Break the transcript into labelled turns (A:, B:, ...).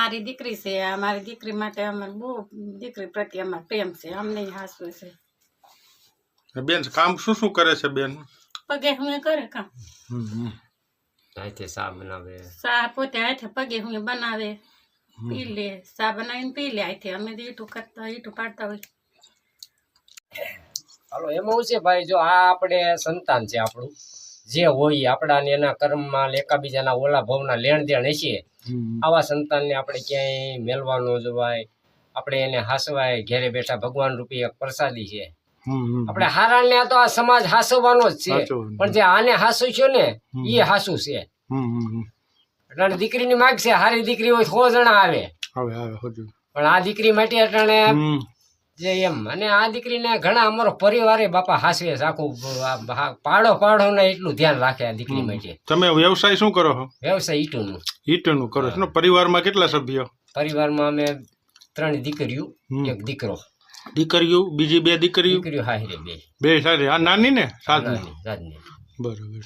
A: અમારી દીકરી છે, અમારી દીકરી માટે અમારે બહુ દીકરી પ્રત્યે અમારે પ્રેમ છે, અમને હાસુ છે।
B: બેન કામ શું કરે છે બેન?
A: પગે હું કરે કામ,
C: હાથે ચા બનાવે,
A: ચા પોતે હાથે પગે હું બનાવે, પી લે, ચા બનાવીને પી લે હાથે। અમે તો ઈટું કરતા ઈટું પાડતા હોય।
C: હાલો એમાં શું છે ભાઈ, જો આ આપણે સંતાન છે આપણું, જે હોય આપણા ને એના કર્મમાં એકાબીજાના ઓલા ભાવના લેણ દેણ હશે, આવા સંતાનને આપણે ક્યાંય મેલવા ન જવાય, આપણે એને હાસવાય, ઘેરે બેઠા ભગવાન રૂપી એક પ્રસાદી છે। આપણે હારાને તો આ સમાજ હાસવાનો જ છે, પણ જે આને હાસું છે ને એ હાસું છે। એટલે દીકરીની માગ છે, હારી દીકરી હોય 100 જણા આવે, પણ આ દીકરી માટે અટાણે જે એમ, અને આ દીકરીને ઘણા અમારો પરિવારે બાપા હાસવે છે, આખું પાડો ને એટલું ધ્યાન રાખે આ દીકરી માટે।
B: તમે વ્યવસાય શું કરો છો?
C: વ્યવસાય ઈંટનું।
B: ઈંટનું કરો છો? પરિવારમાં કેટલા સભ્યો?
C: પરિવારમાં અમે 3 દીકરીઓ, 1 દીકરો।
B: દીકરીઓ બીજી 2 દીકરીઓ?
C: દીકરીઓ હારે 2
B: સારી, આ નાની ને?
C: રાજની।
B: બરોબર।